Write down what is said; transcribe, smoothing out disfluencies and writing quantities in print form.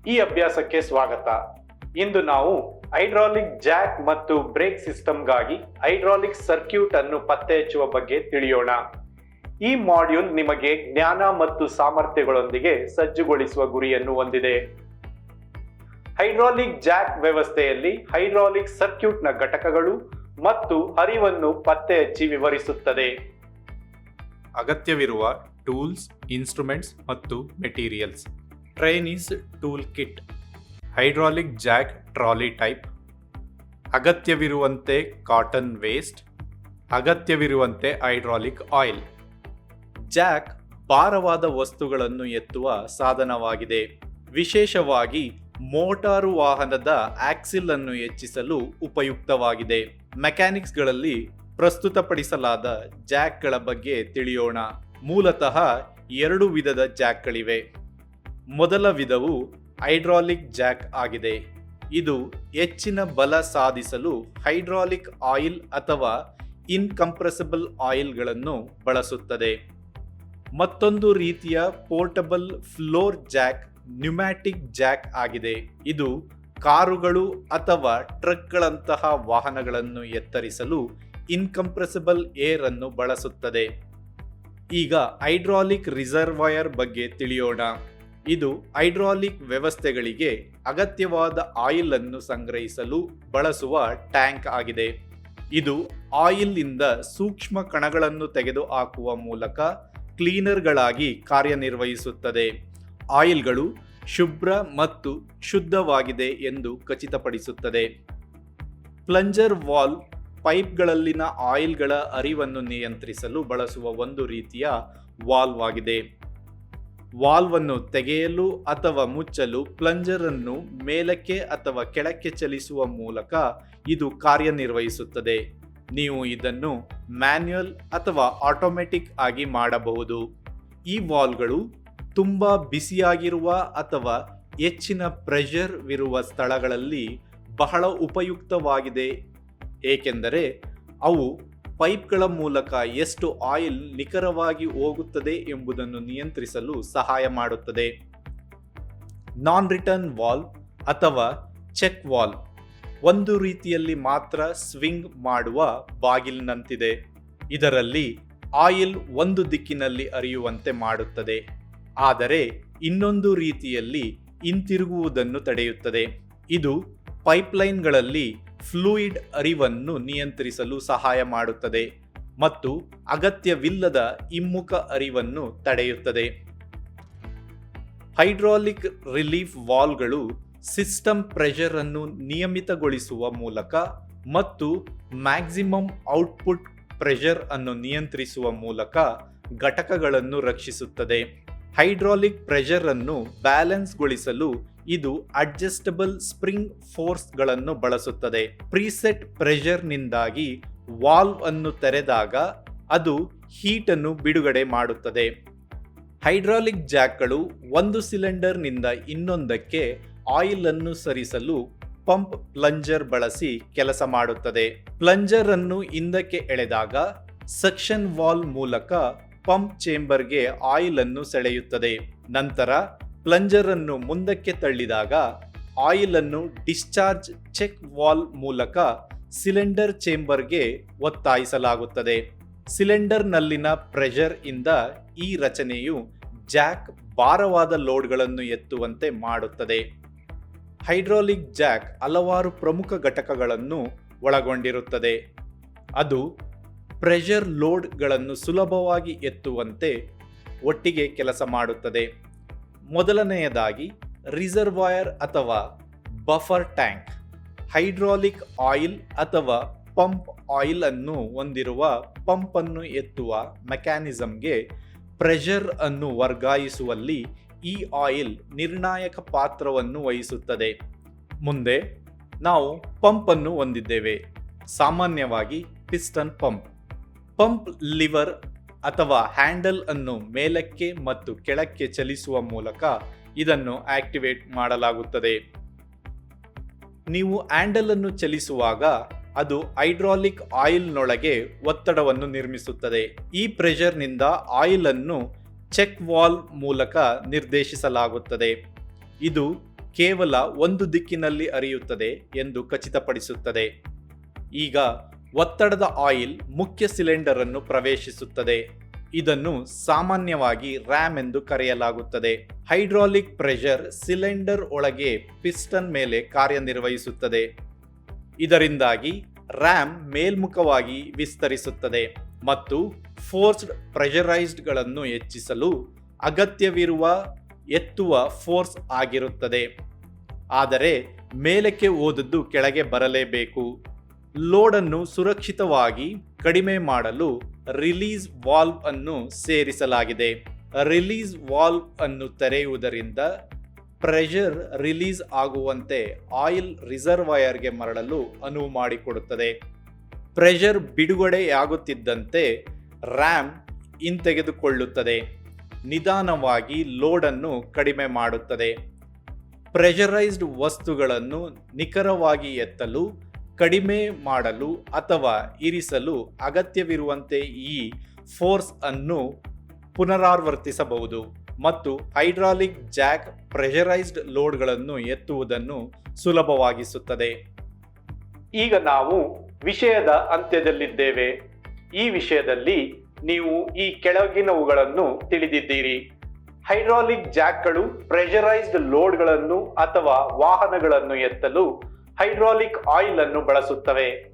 ಈ ಅಭ್ಯಾಸಕ್ಕೆ ಸ್ವಾಗತ. ಇಂದು ನಾವು ಹೈಡ್ರಾಲಿಕ್ ಜಾಕ್ ಮತ್ತು ಬ್ರೇಕ್ ಸಿಸ್ಟಮ್ಗಾಗಿ ಹೈಡ್ರಾಲಿಕ್ ಸರ್ಕ್ಯೂಟ್ ಅನ್ನು ಪತ್ತೆ ಹಚ್ಚುವ ಬಗ್ಗೆ ತಿಳಿಯೋಣ. ಈ ಮಾಡ್ಯೂಲ್ ನಿಮಗೆ ಜ್ಞಾನ ಮತ್ತು ಸಾಮರ್ಥ್ಯಗಳೊಂದಿಗೆ ಸಜ್ಜುಗೊಳಿಸುವ ಗುರಿಯನ್ನು ಹೊಂದಿದೆ. ಹೈಡ್ರಾಲಿಕ್ ಜಾಕ್ ವ್ಯವಸ್ಥೆಯಲ್ಲಿ ಹೈಡ್ರಾಲಿಕ್ ಸರ್ಕ್ಯೂಟ್ನ ಘಟಕಗಳು ಮತ್ತು ಹರಿವನ್ನು ಪತ್ತೆ ಹಚ್ಚಿ ವಿವರಿಸುತ್ತದೆ. ಅಗತ್ಯವಿರುವ ಟೂಲ್ಸ್, ಇನ್ಸ್ಟ್ರೂಮೆಂಟ್ಸ್ ಮತ್ತು materials. Trainees tool kit, hydraulic jack trolley type, ಅಗತ್ಯವಿರುವಂತೆ ಕಾಟನ್ ವೇಸ್ಟ್, ಅಗತ್ಯವಿರುವಂತೆ ಹೈಡ್ರಾಲಿಕ್ ಆಯಿಲ್. ಜಾಕ್ ಭಾರವಾದ ವಸ್ತುಗಳನ್ನು ಎತ್ತುವ ಸಾಧನವಾಗಿದೆ. ವಿಶೇಷವಾಗಿ ಮೋಟಾರು ವಾಹನದ ಆಕ್ಸಿಲ್ ಅನ್ನು ಹೆಚ್ಚಿಸಲು ಉಪಯುಕ್ತವಾಗಿದೆ. ಮೆಕ್ಯಾನಿಕ್ಸ್ಗಳಲ್ಲಿ ಪ್ರಸ್ತುತಪಡಿಸಲಾದ ಜಾಕ್ಗಳ ಬಗ್ಗೆ ತಿಳಿಯೋಣ. ಮೂಲತಃ ಎರಡು ವಿಧದ ಜಾಕ್ಗಳಿವೆ. ಮೊದಲ ವಿಧವು ಹೈಡ್ರಾಲಿಕ್ ಜಾಕ್ ಆಗಿದೆ. ಇದು ಹೆಚ್ಚಿನ ಬಲ ಸಾಧಿಸಲು ಹೈಡ್ರಾಲಿಕ್ ಆಯಿಲ್ ಅಥವಾ ಇನ್ಕಂಪ್ರೆಸಿಬಲ್ ಆಯಿಲ್ಗಳನ್ನು ಬಳಸುತ್ತದೆ. ಮತ್ತೊಂದು ರೀತಿಯ portable floor jack pneumatic jack ಆಗಿದೆ. ಇದು ಕಾರುಗಳು ಅಥವಾ ಟ್ರಕ್ಗಳಂತಹ ವಾಹನಗಳನ್ನು ಎತ್ತರಿಸಲು ಇನ್ಕಂಪ್ರೆಸಿಬಲ್ ಏರ್ ಅನ್ನು ಬಳಸುತ್ತದೆ. ಈಗ ಹೈಡ್ರಾಲಿಕ್ ರಿಸರ್ವಾಯರ್ ಬಗ್ಗೆ ತಿಳಿಯೋಣ. ಇದು ಹೈಡ್ರಾಲಿಕ್ ವ್ಯವಸ್ಥೆಗಳಿಗೆ ಅಗತ್ಯವಾದ ಆಯಿಲ್ ಅನ್ನು ಸಂಗ್ರಹಿಸಲು ಬಳಸುವ ಟ್ಯಾಂಕ್ ಆಗಿದೆ. ಇದು ಆಯಿಲ್ ಇಂದ ಸೂಕ್ಷ್ಮ ಕಣಗಳನ್ನು ತೆಗೆದುಹಾಕುವ ಮೂಲಕ ಕ್ಲೀನರ್ಗಳಾಗಿ ಕಾರ್ಯನಿರ್ವಹಿಸುತ್ತದೆ. ಆಯಿಲ್ಗಳು ಶುಭ್ರ ಮತ್ತು ಶುದ್ಧವಾಗಿದೆ ಎಂದು ಖಚಿತಪಡಿಸುತ್ತದೆ. ಪ್ಲಂಜರ್ ವಾಲ್ವ್ ಪೈಪ್ಗಳಲ್ಲಿನ ಆಯಿಲ್ಗಳ ಹರಿವನ್ನು ನಿಯಂತ್ರಿಸಲು ಬಳಸುವ ಒಂದು ರೀತಿಯ ವಾಲ್ವ್ ಆಗಿದೆ. ವಾಲ್ವ್ ಅನ್ನು ತೆಗೆಯಲು ಅಥವಾ ಮುಚ್ಚಲು ಪ್ಲಂಜರ್ ಅನ್ನು ಮೇಲಕ್ಕೆ ಅಥವಾ ಕೆಳಕ್ಕೆ ಚಲಿಸುವ ಮೂಲಕ ಇದು ಕಾರ್ಯನಿರ್ವಹಿಸುತ್ತದೆ. ನೀವು ಇದನ್ನು ಮ್ಯಾನ್ಯುಯಲ್ ಅಥವಾ ಆಟೋಮೆಟಿಕ್ ಆಗಿ ಮಾಡಬಹುದು. ಈ ವಾಲ್ವ್ಗಳು ತುಂಬಾ ಬಿಸಿಯಾಗಿರುವ ಅಥವಾ ಹೆಚ್ಚಿನ ಪ್ರೆಷರ್ ವಿರುವ ಸ್ಥಳಗಳಲ್ಲಿ ಬಹಳ ಉಪಯುಕ್ತವಾಗಿದೆ, ಏಕೆಂದರೆ ಅವು ಪೈಪ್ಗಳ ಮೂಲಕ ಎಷ್ಟು ಆಯಿಲ್ ನಿಖರವಾಗಿ ಹೋಗುತ್ತದೆ ಎಂಬುದನ್ನು ನಿಯಂತ್ರಿಸಲು ಸಹಾಯ ಮಾಡುತ್ತದೆ. ನಾನ್ ರಿಟರ್ನ್ ವಾಲ್ವ್ ಅಥವಾ ಚೆಕ್ ವಾಲ್ವ್ ಒಂದು ರೀತಿಯಲ್ಲಿ ಮಾತ್ರ ಸ್ವಿಂಗ್ ಮಾಡುವ ಬಾಗಿಲಿನಂತಿದೆ. ಇದರಲ್ಲಿ ಆಯಿಲ್ ಒಂದು ದಿಕ್ಕಿನಲ್ಲಿ ಹರಿಯುವಂತೆ ಮಾಡುತ್ತದೆ, ಆದರೆ ಇನ್ನೊಂದು ರೀತಿಯಲ್ಲಿ ಹಿಂತಿರುಗುವುದನ್ನು ತಡೆಯುತ್ತದೆ. ಇದು ಪೈಪ್ಲೈನ್ಗಳಲ್ಲಿ ಫ್ಲೂಯಿಡ್ ಹರಿವನ್ನು ನಿಯಂತ್ರಿಸಲು ಸಹಾಯ ಮಾಡುತ್ತದೆ ಮತ್ತು ಅಗತ್ಯವಿಲ್ಲದ ಹಿಮ್ಮುಖ ಹರಿವನ್ನು ತಡೆಯುತ್ತದೆ. ಹೈಡ್ರಾಲಿಕ್ ರಿಲೀಫ್ ವಾಲ್ವ್ಗಳು ಸಿಸ್ಟಮ್ ಪ್ರೆಷರ್ ಅನ್ನು ನಿಯಮಿತಗೊಳಿಸುವ ಮೂಲಕ ಮತ್ತು ಮ್ಯಾಕ್ಸಿಮಮ್ ಔಟ್ಪುಟ್ ಪ್ರೆಷರ್ ಅನ್ನು ನಿಯಂತ್ರಿಸುವ ಮೂಲಕ ಘಟಕಗಳನ್ನು ರಕ್ಷಿಸುತ್ತದೆ. ಹೈಡ್ರಾಲಿಕ್ ಪ್ರೆಷರ್ ಅನ್ನು ಬ್ಯಾಲೆನ್ಸ್ಗೊಳಿಸಲು ಇದು ಅಡ್ಜಸ್ಟಬಲ್ ಸ್ಪ್ರಿಂಗ್ ಫೋರ್ಸ್ಗಳನ್ನು ಬಳಸುತ್ತದೆ. ಪ್ರೀಸೆಟ್ ಪ್ರೆಷರ್ನಿಂದಾಗಿ ವಾಲ್ವ್ ಅನ್ನು ತೆರೆದಾಗ ಅದು ಹೀಟ್ ಅನ್ನು ಬಿಡುಗಡೆ ಮಾಡುತ್ತದೆ. ಹೈಡ್ರಾಲಿಕ್ ಜಾಕ್ಗಳು ಒಂದು ಸಿಲಿಂಡರ್ನಿಂದ ಇನ್ನೊಂದಕ್ಕೆ ಆಯಿಲ್ ಅನ್ನು ಸರಿಸಲು ಪಂಪ್ ಪ್ಲಂಜರ್ ಬಳಸಿ ಕೆಲಸ ಮಾಡುತ್ತದೆ. ಪ್ಲಂಜರ್ ಅನ್ನು ಹಿಂದಕ್ಕೆ ಎಳೆದಾಗ ಸಕ್ಷನ್ ವಾಲ್ವ್ ಮೂಲಕ ಪಂಪ್ ಚೇಂಬರ್ಗೆ ಆಯಿಲ್ ಅನ್ನು ಸೆಳೆಯುತ್ತದೆ. ನಂತರ ಪ್ಲಂಜರ್ ಅನ್ನು ಮುಂದಕ್ಕೆ ತಳ್ಳಿದಾಗ ಆಯಿಲ್ ಅನ್ನು ಡಿಸ್ಚಾರ್ಜ್ ಚೆಕ್ ವಾಲ್ವ್ ಮೂಲಕ ಸಿಲಿಂಡರ್ ಚೇಂಬರ್ಗೆ ಒತ್ತಾಯಿಸಲಾಗುತ್ತದೆ. ಸಿಲಿಂಡರ್ನಲ್ಲಿನ ಪ್ರೆಷರ್ ಇಂದ ಈ ರಚನೆಯು ಜಾಕ್ ಭಾರವಾದ ಲೋಡ್ಗಳನ್ನು ಎತ್ತುವಂತೆ ಮಾಡುತ್ತದೆ. ಹೈಡ್ರಾಲಿಕ್ ಜಾಕ್ ಹಲವಾರು ಪ್ರಮುಖ ಘಟಕಗಳನ್ನು ಒಳಗೊಂಡಿರುತ್ತದೆ. ಅದು ಪ್ರೆಷರ್ ಲೋಡ್ಗಳನ್ನು ಸುಲಭವಾಗಿ ಎತ್ತುವಂತೆ ಒಟ್ಟಿಗೆ ಕೆಲಸ ಮಾಡುತ್ತದೆ. ಮೊದಲನೆಯದಾಗಿ ರಿಸರ್ವಾಯರ್ ಅಥವಾ ಬಫರ್ ಟ್ಯಾಂಕ್. ಹೈಡ್ರಾಲಿಕ್ ಆಯಿಲ್ ಅಥವಾ ಪಂಪ್ ಆಯಿಲ್ ಅನ್ನು ಹೊಂದಿರುವ ಪಂಪ್ ಅನ್ನು ಎತ್ತುವ ಮೆಕ್ಯಾನಿಸಮ್ಗೆ ಪ್ರೆಷರ್ ಅನ್ನು ವರ್ಗಾಯಿಸುವಲ್ಲಿ ಈ ಆಯಿಲ್ ನಿರ್ಣಾಯಕ ಪಾತ್ರವನ್ನು ವಹಿಸುತ್ತದೆ. ಮುಂದೆ ನಾವು ಪಂಪ್ ಅನ್ನು ಹೊಂದಿದ್ದೇವೆ. ಸಾಮಾನ್ಯವಾಗಿ ಪಿಸ್ಟನ್ ಪಂಪ್. ಪಂಪ್ ಲಿವರ್ ಅಥವಾ ಹ್ಯಾಂಡಲ್ ಅನ್ನು ಮೇಲಕ್ಕೆ ಮತ್ತು ಕೆಳಕ್ಕೆ ಚಲಿಸುವ ಮೂಲಕ ಇದನ್ನು ಆಕ್ಟಿವೇಟ್ ಮಾಡಲಾಗುತ್ತದೆ. ನೀವು ಹ್ಯಾಂಡಲ್ ಅನ್ನು ಚಲಿಸುವಾಗ ಅದು ಹೈಡ್ರಾಲಿಕ್ ಆಯಿಲ್ನೊಳಗೆ ಒತ್ತಡವನ್ನು ನಿರ್ಮಿಸುತ್ತದೆ. ಈ ಪ್ರೆಷರ್ನಿಂದ ಆಯಿಲ್ ಅನ್ನು ಚೆಕ್ ವಾಲ್ವ್ ಮೂಲಕ ನಿರ್ದೇಶಿಸಲಾಗುತ್ತದೆ. ಇದು ಕೇವಲ ಒಂದು ದಿಕ್ಕಿನಲ್ಲಿ ಹರಿಯುತ್ತದೆ ಎಂದು ಖಚಿತಪಡಿಸುತ್ತದೆ. ಈಗ ಒತ್ತಡದ ಆಯಿಲ್ ಮುಖ್ಯ ಸಿಲಿಂಡರ್ ಅನ್ನು ಪ್ರವೇಶಿಸುತ್ತದೆ. ಇದನ್ನು ಸಾಮಾನ್ಯವಾಗಿ ರ್ಯಾಮ್ ಎಂದು ಕರೆಯಲಾಗುತ್ತದೆ. ಹೈಡ್ರಾಲಿಕ್ ಪ್ರೆಷರ್ ಸಿಲಿಂಡರ್ ಒಳಗೆ ಪಿಸ್ಟನ್ ಮೇಲೆ ಕಾರ್ಯನಿರ್ವಹಿಸುತ್ತದೆ. ಇದರಿಂದಾಗಿ ರ್ಯಾಮ್ ಮೇಲ್ಮುಖವಾಗಿ ವಿಸ್ತರಿಸುತ್ತದೆ ಮತ್ತು ಫೋರ್ಸ್ಡ್ ಪ್ರೆಷರೈಸ್ಡ್ಗಳನ್ನು ಹೆಚ್ಚಿಸಲು ಅಗತ್ಯವಿರುವ ಎತ್ತುವ ಫೋರ್ಸ್ ಆಗಿರುತ್ತದೆ. ಆದರೆ ಮೇಲಕ್ಕೆ ಹೋದದ್ದು ಕೆಳಗೆ ಬರಲೇಬೇಕು. ಲೋಡನ್ನು ಸುರಕ್ಷಿತವಾಗಿ ಕಡಿಮೆ ಮಾಡಲು ರಿಲೀಸ್ ವಾಲ್ವ್ ಅನ್ನು ಸೇರಿಸಲಾಗಿದೆ. ರಿಲೀಸ್ ವಾಲ್ವ್ ಅನ್ನು ತೆರೆಯುವುದರಿಂದ ಪ್ರೆಷರ್ ರಿಲೀಸ್ ಆಗುವಂತೆ ಆಯಿಲ್ ರಿಸರ್ವಾಯರ್ಗೆ ಮರಳಲು ಅನುವು ಮಾಡಿಕೊಡುತ್ತದೆ. ಪ್ರೆಷರ್ ಬಿಡುಗಡೆಯಾಗುತ್ತಿದ್ದಂತೆ ರ್ಯಾಮ್ ಹಿಂತೆಗೆದುಕೊಳ್ಳುತ್ತದೆ. ನಿಧಾನವಾಗಿ ಲೋಡನ್ನು ಕಡಿಮೆ ಮಾಡುತ್ತದೆ. ಪ್ರೆಷರೈಸ್ಡ್ ವಸ್ತುಗಳನ್ನು ನಿಖರವಾಗಿ ಎತ್ತಲು, ಕಡಿಮೆ ಮಾಡಲು ಅಥವಾ ಇರಿಸಲು ಅಗತ್ಯವಿರುವಂತೆ ಈ ಫೋರ್ಸ್ ಅನ್ನು ಪುನರಾವರ್ತಿಸಬಹುದು ಮತ್ತು ಹೈಡ್ರಾಲಿಕ್ ಜಾಕ್ ಪ್ರೆಷರೈಸ್ಡ್ ಲೋಡ್ಗಳನ್ನು ಎತ್ತುವುದನ್ನು ಸುಲಭವಾಗಿಸುತ್ತದೆ. ಈಗ ನಾವು ವಿಷಯದ ಅಂತ್ಯದಲ್ಲಿದ್ದೇವೆ. ಈ ವಿಷಯದಲ್ಲಿ ನೀವು ಈ ಕೆಳಗಿನವುಗಳನ್ನು ತಿಳಿದಿದ್ದೀರಿ. ಹೈಡ್ರಾಲಿಕ್ ಜಾಕ್ಗಳು ಪ್ರೆಷರೈಸ್ಡ್ ಲೋಡ್ಗಳನ್ನು ಅಥವಾ ವಾಹನಗಳನ್ನು ಎತ್ತಲು ಹೈಡ್ರಾಲಿಕ್ ಆಯಿಲ್ ಅನ್ನು ಬಳಸುತ್ತವೆ.